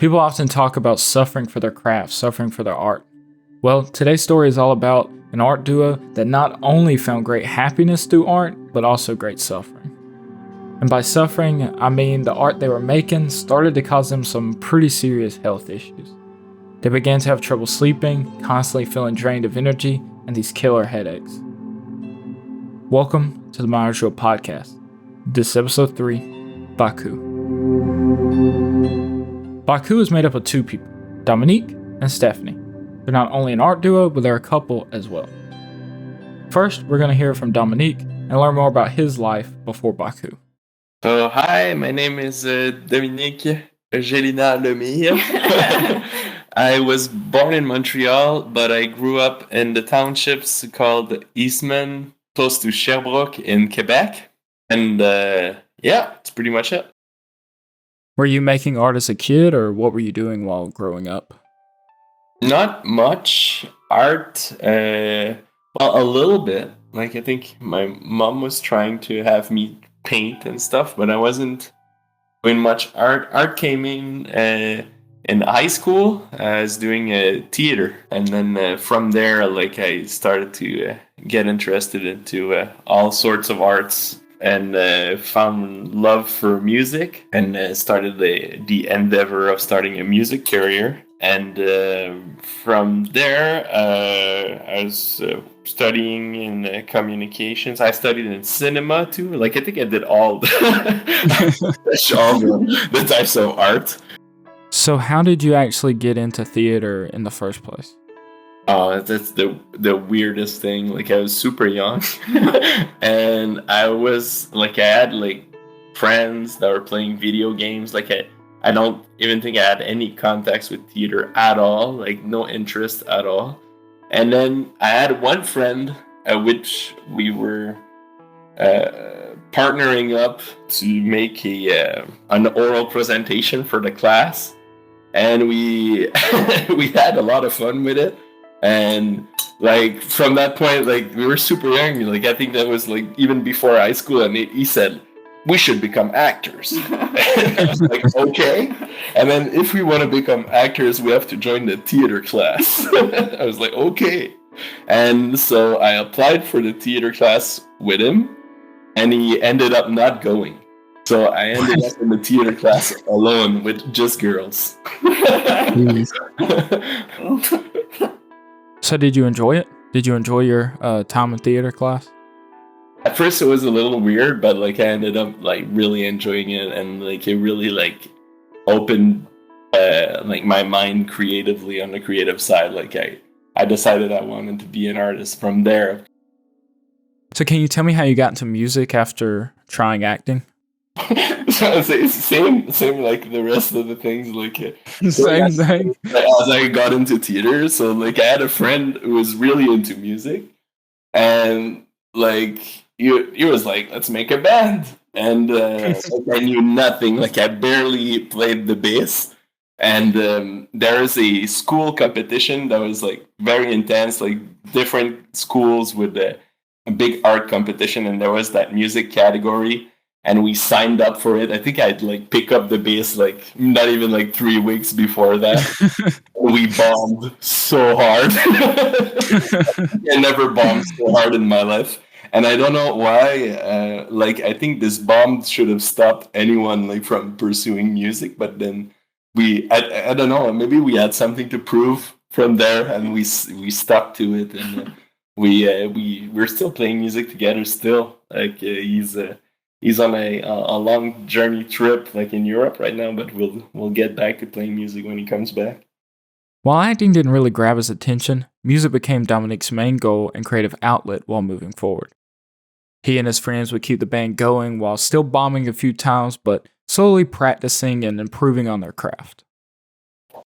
People often talk about suffering for their craft, suffering for their art. Well, today's story is all about an art duo that not only found great happiness through art, but also great suffering. And by suffering, I mean the art they were making started to cause them some pretty serious health issues. They began to have trouble sleeping, constantly feeling drained of energy, and these killer headaches. Welcome to the Myartisreal Podcast. This is episode 3, Baku. Baku is made up of two people, Dominique and Stephanie. They're not only an art duo, but they're a couple as well. First, we're going to hear from Dominique and learn more about his life before Baku. So, hi, my name is Dominique Gelina Lemire. I was born in Montreal, but I grew up in the townships called Eastman, close to Sherbrooke in Quebec. And that's pretty much it. Were you making art as a kid, or what were you doing while growing up? Not much art, a little bit. Like, I think my mom was trying to have me paint and stuff, but I wasn't doing much art. Art came in high school. I was doing theater, and then from there, I started to get interested into all sorts of arts, and found love for music, and started the endeavor of starting a music career. And from there, I was studying in communications. I studied in cinema too. I think I did all the types of art. So how did you actually get into theater in the first place? Oh, that's the weirdest thing. I was super young, and I had friends that were playing video games. I don't even think I had any contacts with theater at all, no interest at all. And then I had one friend, which we were partnering up to make an oral presentation for the class, and we we had a lot of fun with it. And from that point, we were super young. I think that was even before high school, and he said, we should become actors. I was okay. And then if we want to become actors, we have to join the theater class. I was okay. And so I applied for the theater class with him, and he ended up not going. So I ended up in the theater class alone with just girls. So did you enjoy it? Did you enjoy your time in theater class? At first it was a little weird, but I ended up really enjoying it, and it really opened my mind creatively on the creative side. I decided I wanted to be an artist from there. So can you tell me how you got into music after trying acting? So it's same like the rest of the things. Same thing. As I got into theater, so I had a friend who was really into music, and he was let's make a band. And I knew nothing. I barely played the bass. And there is a school competition that was very intense, different schools with a big art competition, and there was that music category, and we signed up for it. I think I'd pick up the bass not even 3 weeks before that. We bombed so hard. I never bombed so hard in my life. And I don't know why, I think this bomb should have stopped anyone from pursuing music, but then I don't know, maybe we had something to prove from there, and we stuck to it, and we're still playing music together still. He's on a long journey trip in Europe right now, but we'll get back to playing music when he comes back. While acting didn't really grab his attention, music became Dominique's main goal and creative outlet while moving forward. He and his friends would keep the band going while still bombing a few times, but slowly practicing and improving on their craft.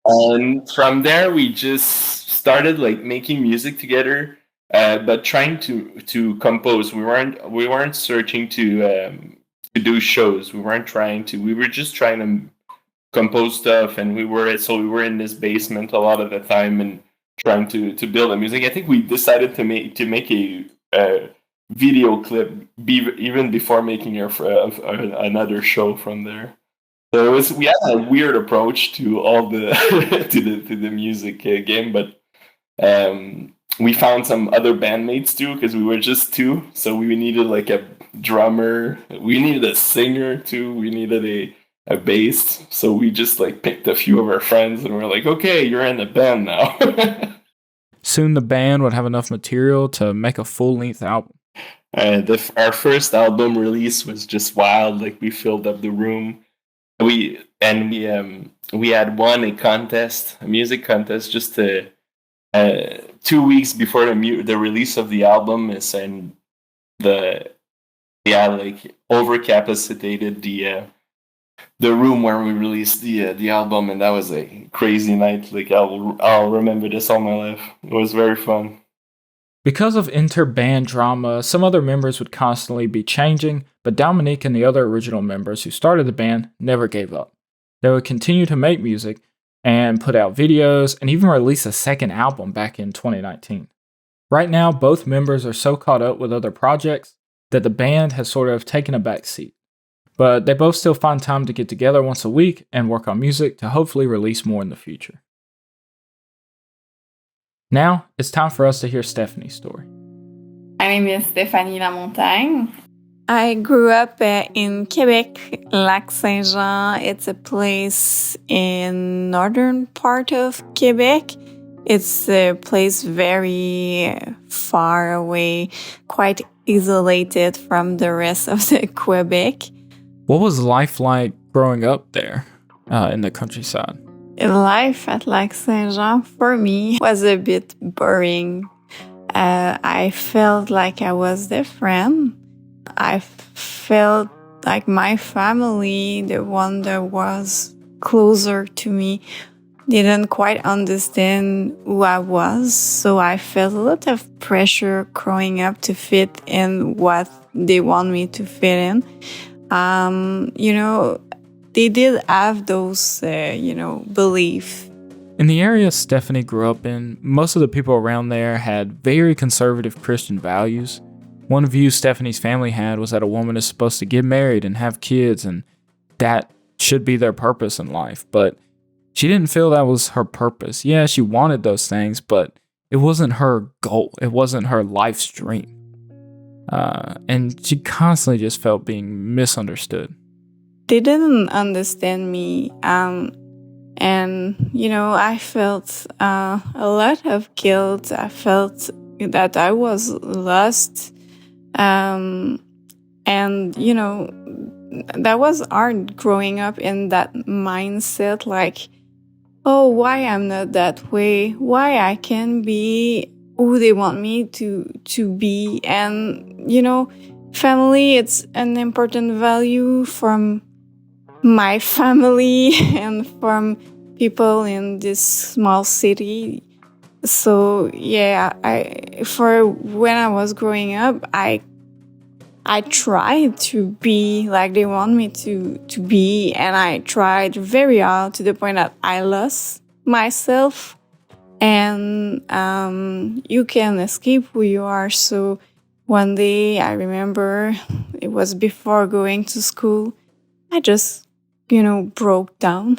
And from there, we just started making music together, but trying to compose. We weren't searching to do shows. We were just trying to compose stuff, and we were in this basement a lot of the time and trying to build the music. I think we decided to make a video clip even before making another show from there. So we had a weird approach to all the to the music game, but we found some other bandmates too because we were just two. So we needed like a drummer, we needed a singer too, we needed a bass. So we just like picked a few of our friends and we're like, okay, you're in the band now. Soon the band would have enough material to make a full-length album. Our first album release was just wild. Like we filled up the room. We had won a music contest, just 2 weeks before the release of the album. And like overcapacitated the room where we released the album, and that was a crazy night. Like I'll remember this all my life. It was very fun. Because of inter-band drama, some other members would constantly be changing, but Dominique and the other original members who started the band never gave up. They would continue to make music and put out videos and even release a second album back in 2019. Right now, both members are so caught up with other projects that the band has sort of taken a back seat. But they both still find time to get together once a week and work on music to hopefully release more in the future. Now, it's time for us to hear Stephanie's story. My name is Stephanie Lamontagne. I grew up in Quebec, Lac-Saint-Jean. It's a place in northern part of Quebec. It's a place very far away, quite isolated from the rest of the Quebec. What was life like growing up there in the countryside? Life at Lac-Saint-Jean for me was a bit boring. I felt like I was different. I felt like my family, the one that was closer to me, didn't quite understand who I was. So I felt a lot of pressure growing up to fit in what they want me to fit in. They did have those, beliefs. In the area Stephanie grew up in, most of the people around there had very conservative Christian values. One view Stephanie's family had was that a woman is supposed to get married and have kids, and that should be their purpose in life. But she didn't feel that was her purpose. Yeah, she wanted those things, but it wasn't her goal. It wasn't her life's dream. And she constantly just felt being misunderstood. They didn't understand me. I felt a lot of guilt. I felt that I was lost. That was hard growing up in that mindset, like, oh, why I'm not that way? Why I can't be who they want me to be? And, family, it's an important value from my family and from people in this small city. So yeah, when I was growing up, I tried to be like they want me to be, and I tried very hard to the point that I lost myself. And you can escape who you are. So one day, I remember it was before going to school, I just broke down.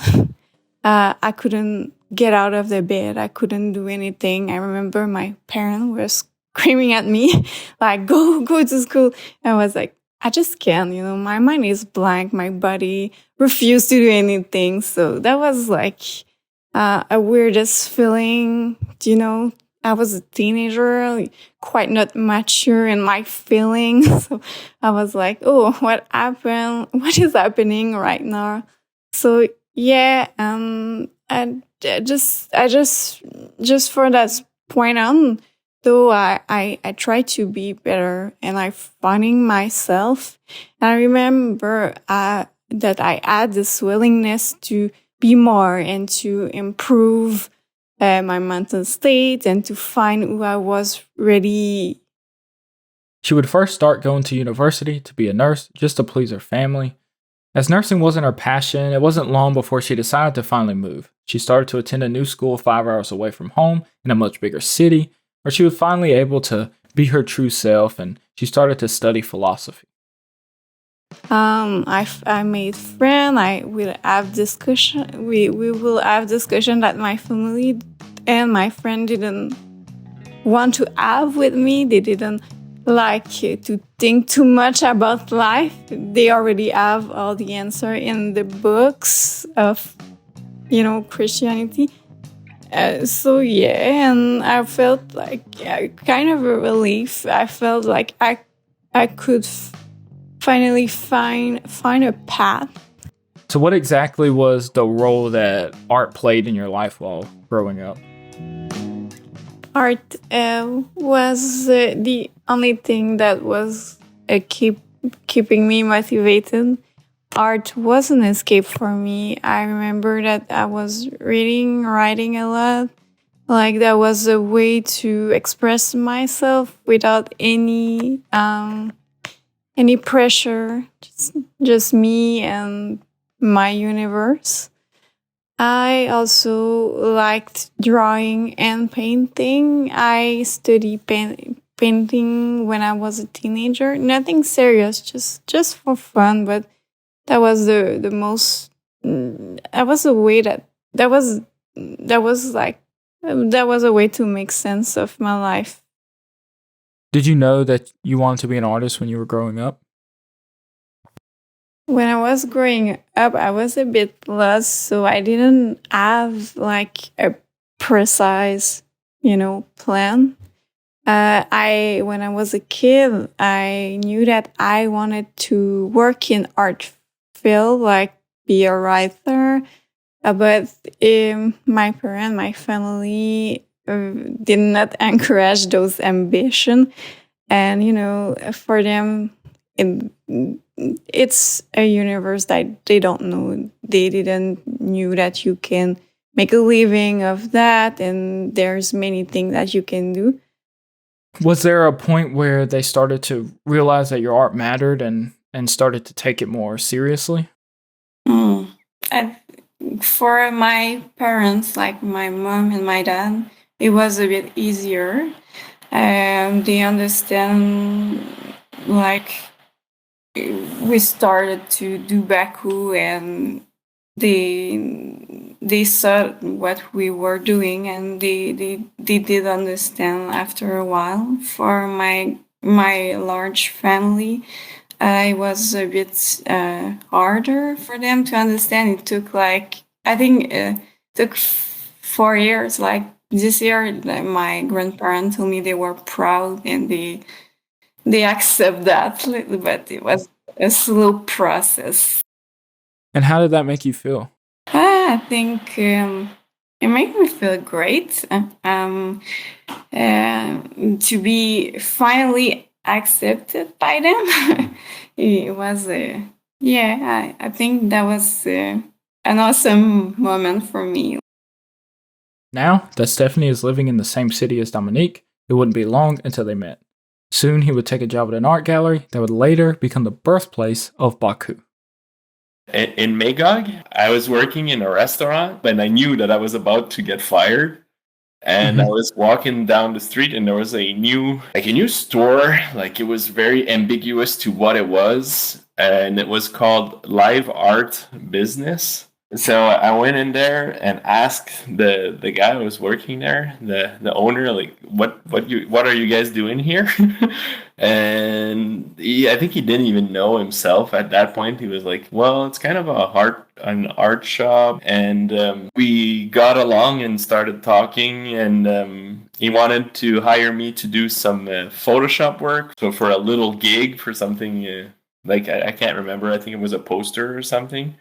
I couldn't get out of the bed. I couldn't do anything. I remember my parents were screaming at me, like, go to school. I was like, I just can't, my mind is blank. My body refused to do anything. So that was like a weirdest feeling. I was a teenager, quite not mature in my feelings. So I was like, oh, what happened? What is happening right now? So yeah, I just for that point on, though I try to be better, and I finding myself. And I remember that I had this willingness to be more and to improve my mental state and to find who I was really. She would first start going to university to be a nurse just to please her family. As nursing wasn't her passion, it wasn't long before she decided to finally move. She started to attend a new school 5 hours away from home in a much bigger city, where she was finally able to be her true self, and she started to study philosophy. I made friends. I will have discussion. We will have discussion that my family and my friend didn't want to have with me. They didn't like to think too much about life. They already have all the answer in the books of Christianity. So yeah, and I felt like kind of a relief. I felt like I could finally find a path. So, what exactly was the role that art played in your life while growing up? Art was the only thing that was keeping me motivated. Art was an escape for me. I remember that I was reading, writing a lot. Like that was a way to express myself without any pressure. Just me and my universe. I also liked drawing and painting. I studied painting when I was a teenager. Nothing serious, just for fun, but that was the most. That was a way that was a way to make sense of my life. Did you know that you wanted to be an artist when you were growing up? When I was growing up, I was a bit lost, so I didn't have like a precise, plan. When I was a kid, I knew that I wanted to work in art field, like be a writer. But my parents, my family did not encourage those ambition, and for them, it's a universe that they don't know. They didn't knew that you can make a living of that, and there's many things that you can do. Was there a point where they started to realize that your art mattered and started to take it more seriously? For my parents, like my mom and my dad, it was a bit easier. They understand, like, we started to do Baku, and they saw what we were doing, and they did understand after a while. For my large family, it was a bit harder for them to understand. It took I think took 4 years. Like this year, my grandparents told me they were proud and they accept that, but it was a slow process. And how did that make you feel? I think it made me feel great to be finally accepted by them. It was I think that was an awesome moment for me. Now that Stephanie is living in the same city as Dominique, it wouldn't be long until they met. Soon he would take a job at an art gallery that would later become the birthplace of Baku. In Magog, I was working in a restaurant, and I knew that I was about to get fired. And I was walking down the street, and there was a new store. Like, it was very ambiguous to what it was, and it was called Live Art Business. So I went in there and asked the guy who was working there, the owner, like, what are you guys doing here? And I think he didn't even know himself at that point. He was like, well, it's kind of an art shop, and we got along and started talking, and he wanted to hire me to do some Photoshop work. So for a little gig for something I can't remember. I think it was a poster or something.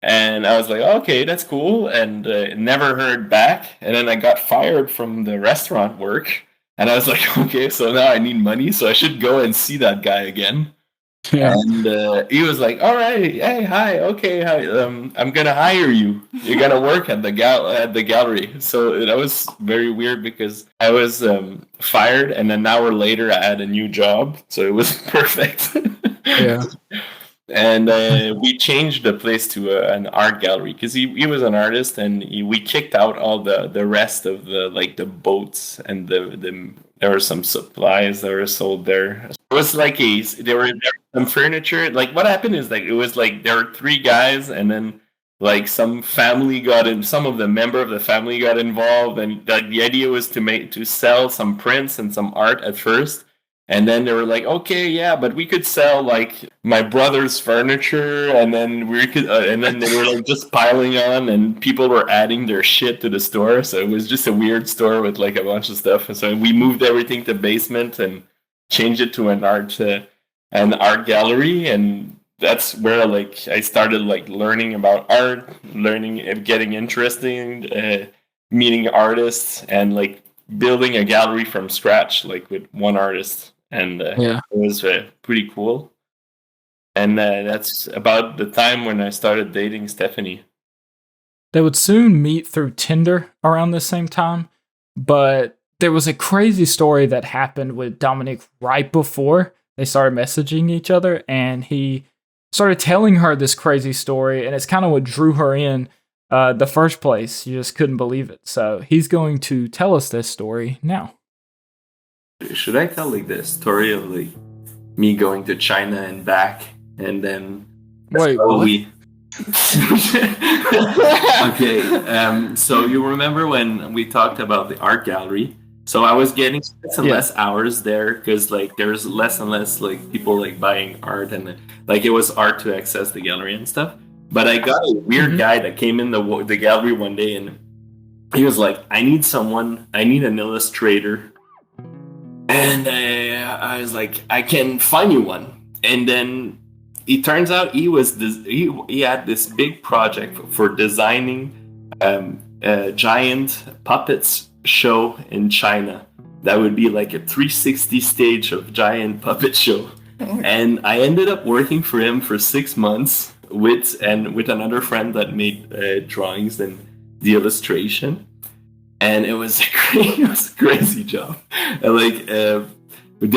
And I was like, okay, that's cool. And never heard back. And then I got fired from the restaurant work. And I was like, okay, so now I need money. So I should go and see that guy again. Yeah. And he was like, all right, hey, hi, okay, hi, I'm going to hire you. You're going to work at the gallery. So that was very weird because I was fired. And an hour later, I had a new job. So it was perfect. Yeah. And we changed the place to an art gallery because he was an artist, and we kicked out all the rest of the boats, and there were some supplies that were sold there. It was like there were some furniture. Like what happened is like it was like there were three guys, and then like some family got in. Some of the member of the family got involved, and the idea was to sell some prints and some art at first. And then they were like, okay, yeah, but we could sell like my brother's furniture, and then and then they were like just piling on, and people were adding their shit to the store. So it was just a weird store with like a bunch of stuff. And so we moved everything to basement and changed it to an art gallery, and that's where like I started like learning about art, learning and getting interested, meeting artists, and like building a gallery from scratch, like with one artist. And it was pretty cool. And that's about the time when I started dating Stephanie. They would soon meet through Tinder around the same time, but there was a crazy story that happened with Dominique right before they started messaging each other, and he started telling her this crazy story, and it's kind of what drew her in the first place. You just couldn't believe it. So he's going to tell us this story now. Should I tell like the story of like me going to China and back, and then wait, what? Okay. So you remember when we talked about the art gallery? So I was getting less and less hours there because like there's less and less like people like buying art, and like it was art to access the gallery and stuff. But I got a weird guy that came in the gallery one day, and he was like, I need an illustrator. And I was like, I can find you one. And then it turns out he had this big project for designing a giant puppets show in China. That would be like a 360 stage of giant puppet show. And I ended up working for him for 6 months with another friend that made drawings and the illustration. And it was a crazy job. Like we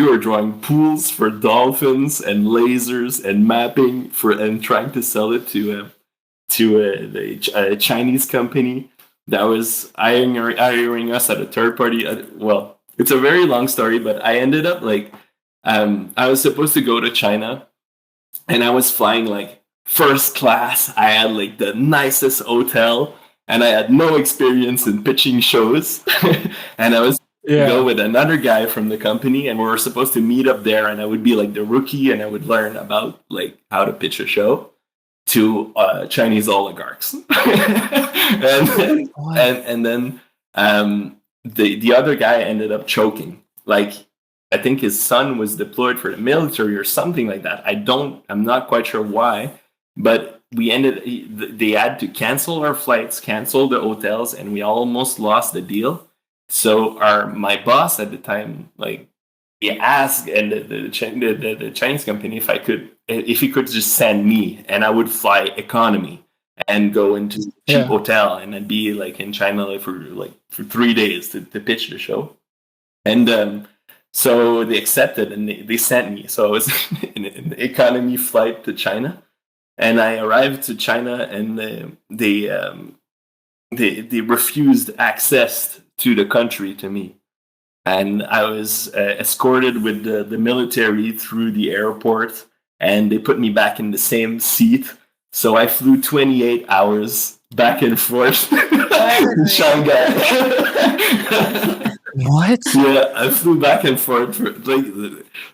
were drawing pools for dolphins and lasers and mapping and trying to sell it to a Chinese company that was hiring us at a third party. Well, it's a very long story, but I ended up like I was supposed to go to China, and I was flying like first class. I had like the nicest hotel. And I had no experience in pitching shows. And I was go with another guy from the company, and we were supposed to meet up there, and I would be like the rookie, and I would learn about like how to pitch a show to Chinese oligarchs. and then the other guy ended up choking. Like I think his son was deployed for the military or something like that. I'm not quite sure why, but they had to cancel our flights, cancel the hotels, and we almost lost the deal. So my boss at the time, like, he asked and the Chinese company if he could just send me, and I would fly economy and go into a cheap hotel, and I'd be like in China for 3 days to pitch the show. And so they accepted, and they sent me. So I was in an economy flight to China. And I arrived to China, and they refused access to the country to me. And I was escorted with the military through the airport, and they put me back in the same seat. So I flew 28 hours back and forth in Shanghai. What? Yeah, I flew back and forth for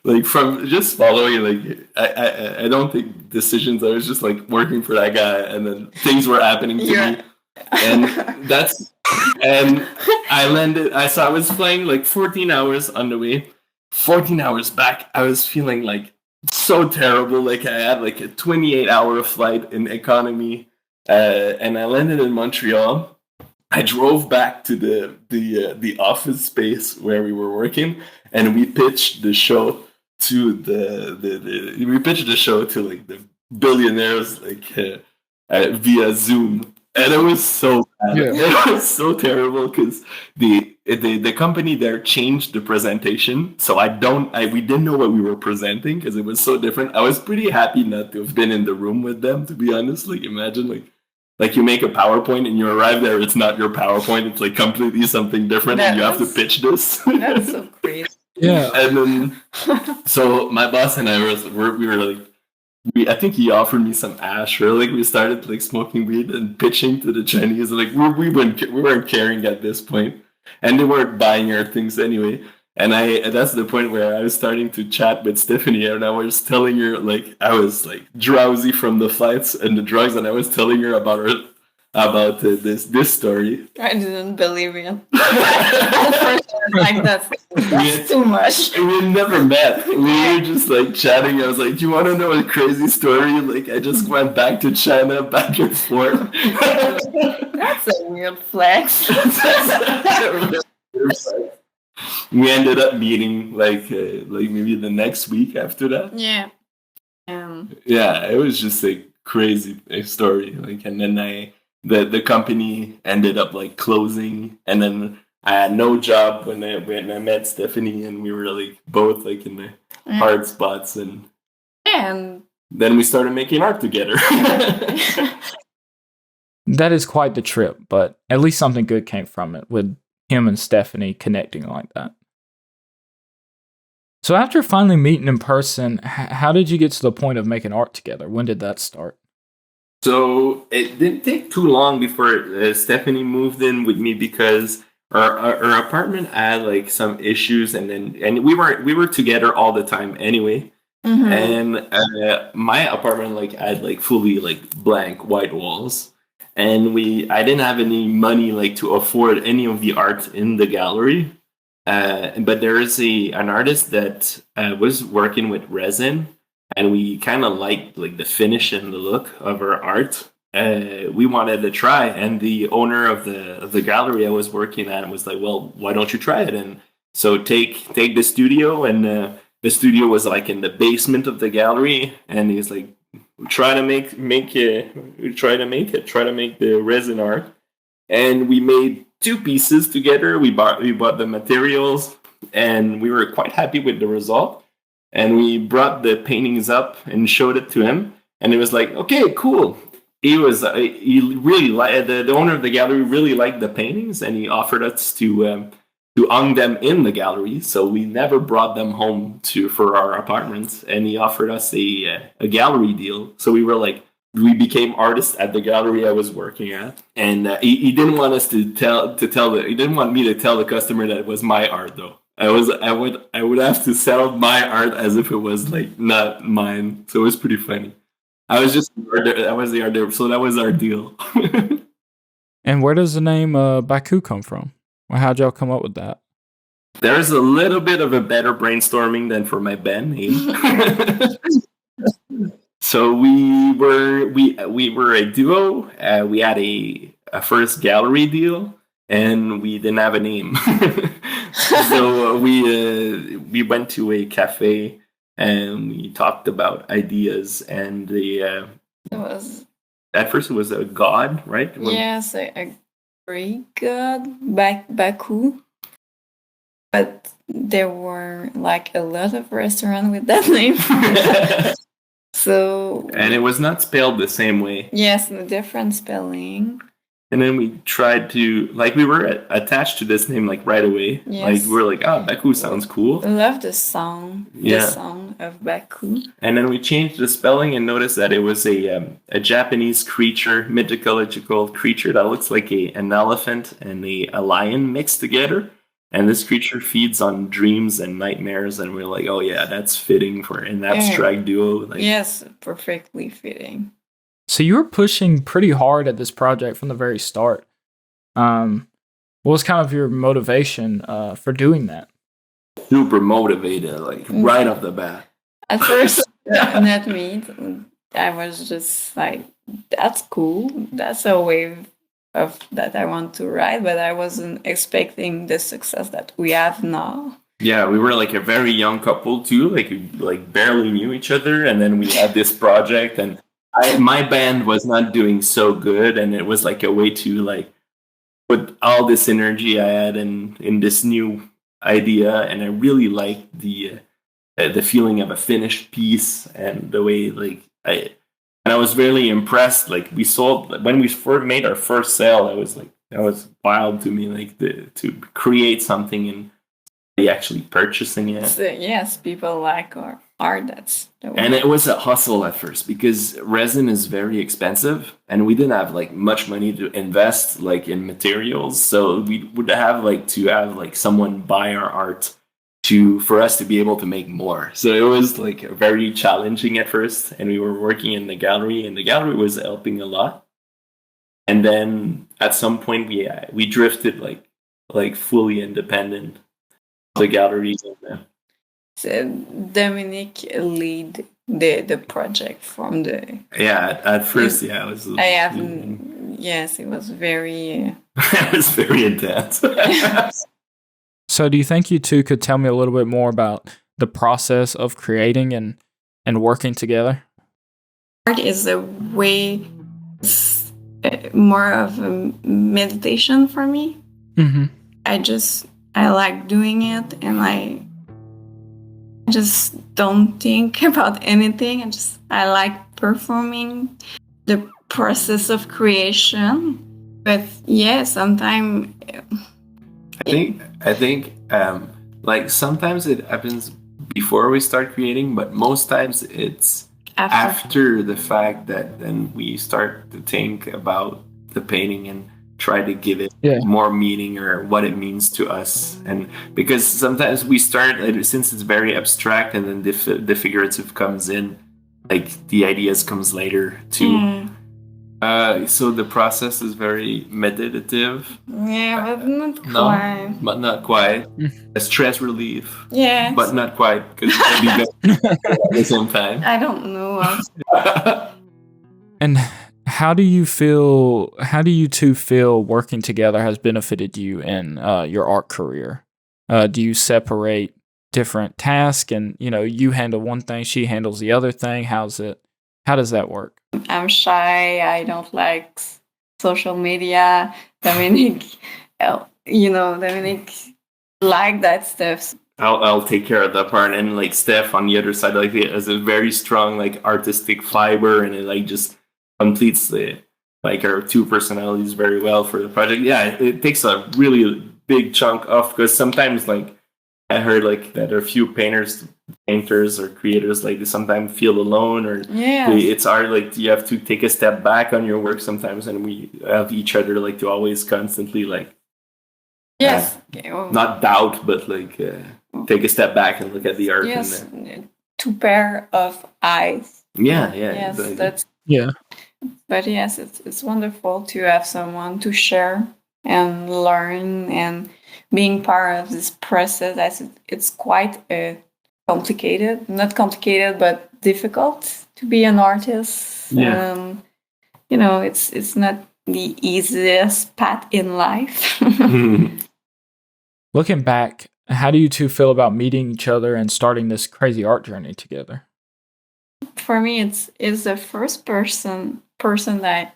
like from just following. Like I don't take decisions. I was just like working for that guy, and then things were happening to me, and I landed. I was flying like 14 hours on the way, 14 hours back. I was feeling like so terrible. Like I had like a 28-hour flight in economy, and I landed in Montreal. I drove back to the office space where we were working, and we pitched the show to like the billionaires like via Zoom, and it was so bad. Yeah. It was so terrible because the company there changed the presentation, so we didn't know what we were presenting because it was so different. I was pretty happy not to have been in the room with them, to be honest. Like imagine like you make a PowerPoint and you arrive there, it's not your PowerPoint, it's like completely something different, and you have to pitch this. That's so crazy. Yeah. And then, so my boss and I we were like, I think he offered me some ash, or like we started like smoking weed and pitching to the Chinese. Like we weren't caring at this point, and they weren't buying our things anyway. And that's the point where I was starting to chat with Stephanie, and I was telling her like I was like drowsy from the flights and the drugs, and I was telling her about this story. I didn't believe it. The first time, like that's too much. We never met. We were just like chatting. I was like, "Do you want to know a crazy story? Like, I just went back to China, back and forth." That's a weird flex. We ended up meeting like maybe the next week after that. Yeah. Yeah, it was just a crazy story. Like, and then the company ended up like closing, and then I had no job when I met Stephanie, and we were like both like in the hard spots, and then we started making art together. That is quite the trip, but at least something good came from it with him and Stephanie connecting like that. So after finally meeting in person, how did you get to the point of making art together? When did that start? So it didn't take too long before Stephanie moved in with me, because our apartment had like some issues, and we were together all the time anyway. And my apartment like had like fully like blank white walls, and I didn't have any money like to afford any of the art in the gallery. But there is an artist that was working with resin, and we kind of liked like the finish and the look of her art. We wanted to try, and the owner of the gallery I was working at was like, "Well, why don't you try it?" And so take the studio, and the studio was like in the basement of the gallery, and he's like, try to make the resin art. And we made 2 pieces together. We bought the materials, and we were quite happy with the result. And we brought the paintings up and showed it to him, and it was like, okay, cool. He really liked the owner of the gallery really liked the paintings, and he offered us to hang them in the gallery. So we never brought them home for our apartments, and he offered us a gallery deal. So we became artists at the gallery I was working at, and he didn't want us he didn't want me to tell the customer that it was my art though. I would have to sell my art as if it was like not mine. So it was pretty funny. I was the art director, so that was our deal. And where does the name Baku come from? Or how'd y'all come up with that? There's a little bit of a better brainstorming than for my band name. So we were a duo. We had a first gallery deal, and we didn't have a name. So we went to a cafe, and we talked about ideas. And at first it was a god, right? Yes, a Greek god, Baku. But there were like a lot of restaurants with that name. So, and it was not spelled the same way. Yes, a different spelling. And then we tried to, like, we were attached to this name like right away. Yes. Like we were like, oh, Baku sounds cool. I love the song. Yeah. The song of Baku. And then we changed the spelling and noticed that it was a Japanese creature, mythological creature that looks like an elephant and a lion mixed together. And this creature feeds on dreams and nightmares, and we're like, oh yeah, that's fitting for an abstract duo. Like, yes, perfectly fitting. So you were pushing pretty hard at this project from the very start. What was kind of your motivation for doing that? Super motivated, like right off the bat. At first, not me. I was just like, that's cool. That's a wave of that I want to write, but I wasn't expecting the success that we have now. Yeah, we were like a very young couple too, like barely knew each other, and then we had this project, and my band was not doing so good, and it was like a way to like put all this energy I had in this new idea, and I really liked the feeling of a finished piece and the way I was really impressed. Like we sold when we first made our first sale. That was wild to me. Like to create something in actually purchasing it. So, yes, people like our art. That's the way. And it was a hustle at first because resin is very expensive and we didn't have like much money to invest like in materials. So we would have like to have like someone buy our art for us to be able to make more. So it was like very challenging at first. And we were working in the gallery and the gallery was helping a lot. And then at some point we drifted like fully independent of the gallery. So Dominique lead the project from the. Yeah, at first, yeah, it was. I haven't. Yes, it was very. It was very intense. So do you think you two could tell me a little bit more about the process of creating and working together? Art is a way more of a meditation for me. Mm-hmm. I like doing it, and I just don't think about anything. I like performing the process of creation. But yeah, sometimes I think like sometimes it happens before we start creating, but most times it's after the fact that then we start to think about the painting and try to give it more meaning or what it means to us. And because sometimes we start, since it's very abstract, and then the figurative comes in, like the ideas comes later too. So the process is very meditative. Yeah, but not quite. No, but not quite. A stress relief. Yeah, but not quite, because it can be better at the same time. I don't know. And how do you two feel working together has benefited you in your art career? Do you separate different tasks and, you handle one thing, she handles the other thing? How does that work? I'm shy. I don't like social media. Dominique, Dominique like that stuff. I'll take care of that part, and like Steph on the other side, like it has a very strong like artistic fiber, and it like just completes like our two personalities very well for the project. Yeah, it takes a really big chunk off, because sometimes like I heard like that a few painters or creators like they sometimes feel alone, or it's hard, like you have to take a step back on your work sometimes, and we have each other like to always constantly like not doubt, but like take a step back and look at the art. Yes, two pair of eyes. Yes, exactly. That's But yes, it's wonderful to have someone to share and learn, and being part of this process. It's quite complicated, not complicated, but difficult to be an artist. It's not the easiest path in life. Looking back, how do you two feel about meeting each other and starting this crazy art journey together? For me, it's the first person that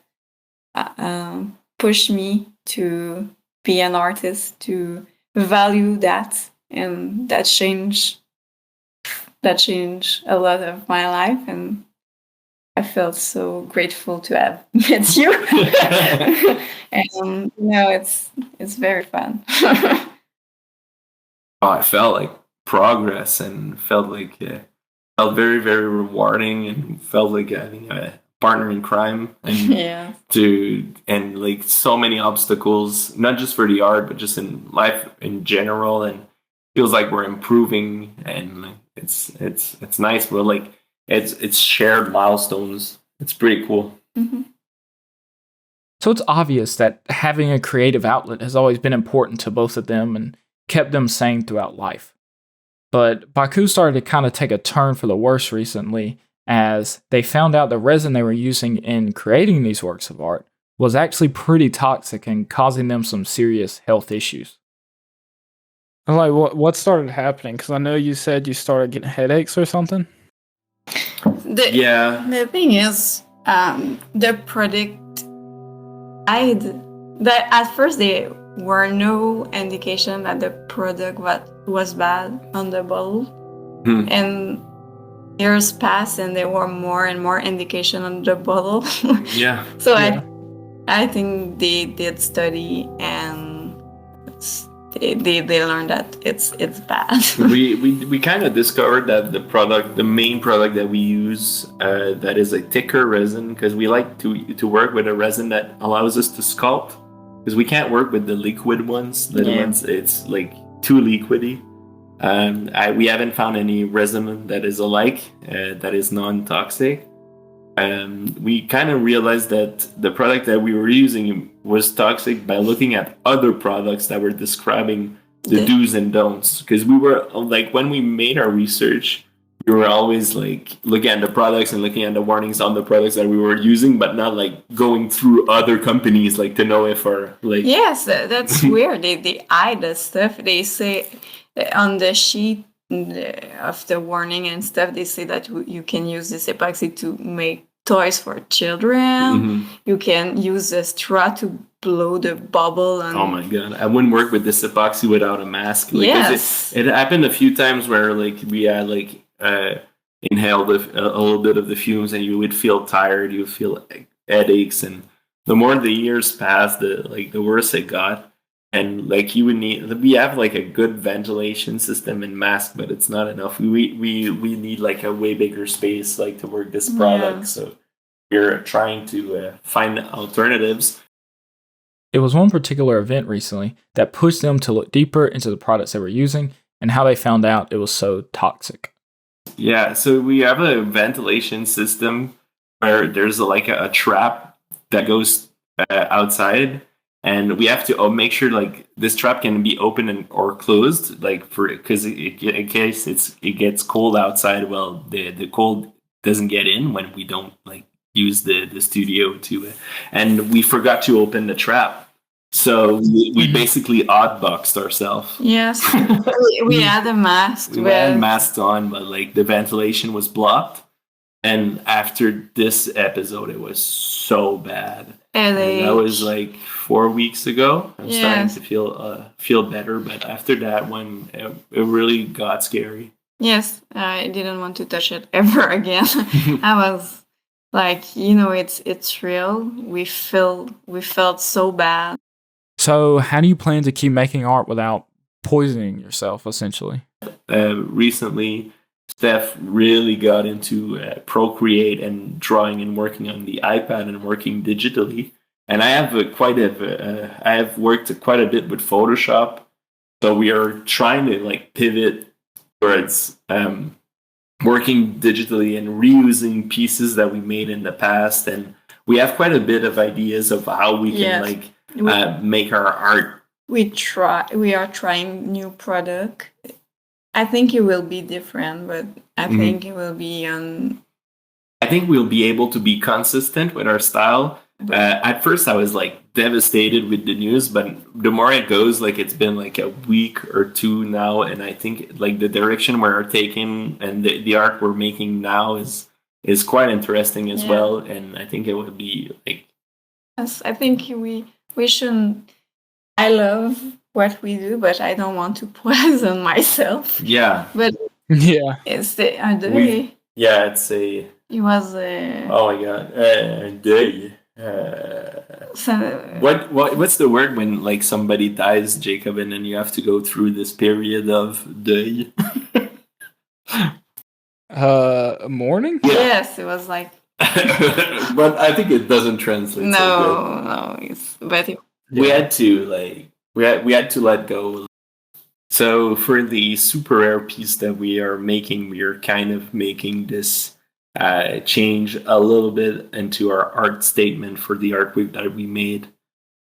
pushed me to be an artist, to value that, and that changed a lot of my life, and I felt so grateful to have met you. And it's very fun. I felt like progress, and felt like felt very, very rewarding, and felt like having a partner in crime, and and like so many obstacles, not just for the art, but just in life in general, and feels like we're improving, and it's nice, but like it's shared milestones. It's pretty cool. Mm-hmm. So it's obvious that having a creative outlet has always been important to both of them and kept them sane throughout life. But Baku started to kind of take a turn for the worse recently, as they found out the resin they were using in creating these works of art was actually pretty toxic and causing them some serious health issues. Like, what started happening? Because I know you said you started getting headaches or something. The thing is, the product, that at first there were no indication that the product was bad on the bottle, and years passed and there were more and more indication on the bottle. So I think they did study, and they learn that it's bad. we kind of discovered that the main product that we use, that is a thicker resin, because we like to work with a resin that allows us to sculpt, because we can't work with the liquid ones. The ones, it's like too liquidy. We haven't found any resin that is alike, that is non-toxic. We kind of realized that the product that we were using was toxic by looking at other products that were describing the do's and don'ts. Because we were like, when we made our research, we were always like looking at the products and looking at the warnings on the products that we were using, but not like going through other companies like to know if our like. Yes, that's weird. They hide the stuff. They say on the sheet of the warning and stuff, they say that you can use this epoxy to make toys for children. You can use a straw to blow the bubble. And oh my god, I wouldn't work with this epoxy without a mask. Like, yes, it happened a few times where like we had like inhaled a little bit of the fumes, and you would feel tired, you would feel headaches, and the more the years passed, the worse it got. And like we have like a good ventilation system and mask, but it's not enough. We need like a way bigger space like to work this product. So we're trying to find alternatives. It was one particular event recently that pushed them to look deeper into the products they were using and how they found out it was so toxic. Yeah, so we have a ventilation system where there's like a trap that goes outside. And we have to make sure like this trap can be open or closed, like because in case it gets cold outside, well, the cold doesn't get in when we don't like use the studio to, and we forgot to open the trap, so we basically oddboxed ourselves. Yes, we had a mask. We had masks on, but like the ventilation was blocked. And after this episode, it was so bad. And that was like 4 weeks ago. I'm starting to feel better, but after that one, it really got scary. Yes, I didn't want to touch it ever again. I was like, it's real. We felt so bad. So, how do you plan to keep making art without poisoning yourself, essentially? Recently, Steph really got into Procreate and drawing and working on the iPad and working digitally. And I have I have worked quite a bit with Photoshop. So we are trying to like pivot towards working digitally and reusing pieces that we made in the past. And we have quite a bit of ideas of how we can make our art. We are trying new product. I think it will be different, but I think it will be I think we'll be able to be consistent with our style. At first, I was like devastated with the news, but the more it goes, like it's been like a week or two now, and I think like the direction we're taking and the art we're making now is quite interesting as well. And I think it would be like. Yes, I think we shouldn't. I love what we do, but I don't want to poison myself. Yeah. But it's the it's a. It was oh my god! Day. What's the word when like somebody dies, Jacob, and then you have to go through this period of day? Mourning? Yeah. Yes, it was like. But I think it doesn't translate. No, we had to let go. So for the super rare piece that we are making, we are kind of making this change a little bit into our art statement for the artwork that we made,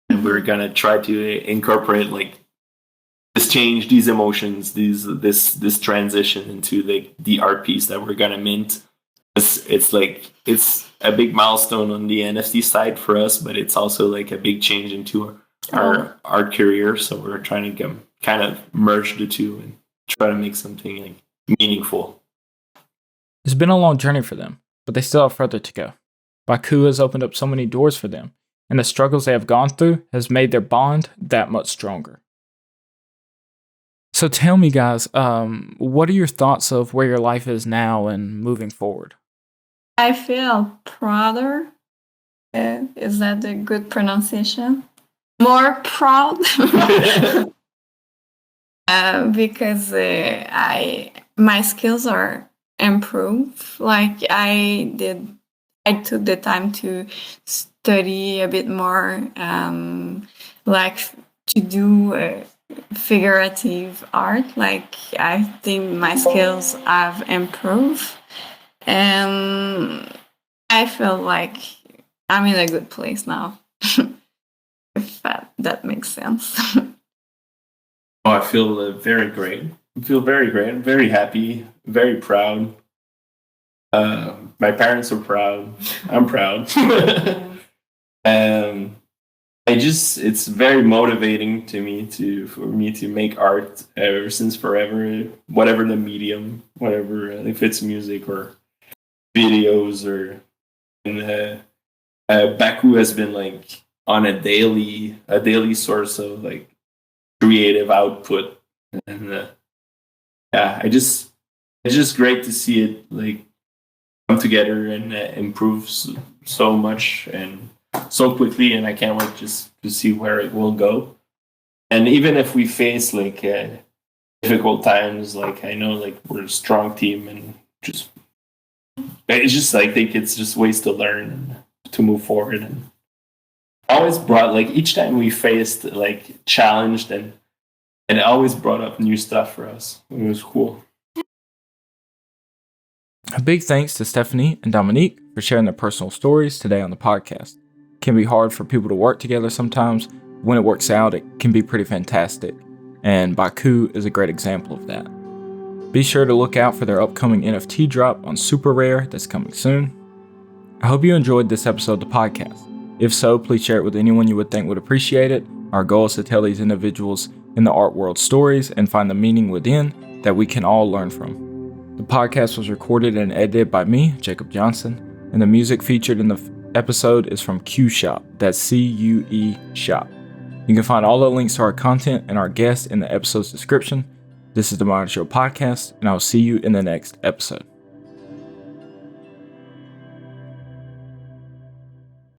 and we're gonna try to incorporate like this change, these emotions, this transition into the art piece that we're gonna mint. It's a big milestone on the NFT side for us, but it's also like a big change into our art career. So we're trying to kind of merge the two and try to make something like meaningful. It's been a long journey for them, but they still have further to go. Baku has opened up so many doors for them, and the struggles they have gone through has made their bond that much stronger. So tell me, guys, what are your thoughts of where your life is now and moving forward? I feel prouder. Is that a good pronunciation? More proud. because my skills are improved. Like I took the time to study a bit more, like to do figurative art. Like I think my skills have improved, and I feel like I'm in a good place now. If that makes sense. Oh, I feel very great. I feel very great. I'm very happy, very proud. My parents are proud. I'm proud. It's very motivating for me to make art ever since forever, whatever the medium, whatever, if it's music or videos or, and Baku has been like on a daily source of like creative output, and it's just great to see it like come together and improve so much and so quickly, and I can't wait just to see where it will go. And even if we face like difficult times, like I know like we're a strong team, and just it's just like I think it's just ways to learn and to move forward. And always brought like each time we faced like challenged, and it always brought up new stuff for us. It was cool. A big thanks to Stephanie and Dominique for sharing their personal stories today on the podcast. It can be hard for people to work together sometimes. When it works out, it can be pretty fantastic, and Baku is a great example of that. Be sure to look out for their upcoming NFT drop on Super Rare that's coming soon. I hope you enjoyed this episode of the podcast. If so, please share it with anyone you would think would appreciate it. Our goal is to tell these individuals in the art world stories and find the meaning within that we can all learn from. The podcast was recorded and edited by me, Jacob Johnson, and the music featured in the episode is from Q Shop. That's CUE Shop. You can find all the links to our content and our guests in the episode's description. This is the Myartisreal Podcast, and I'll see you in the next episode.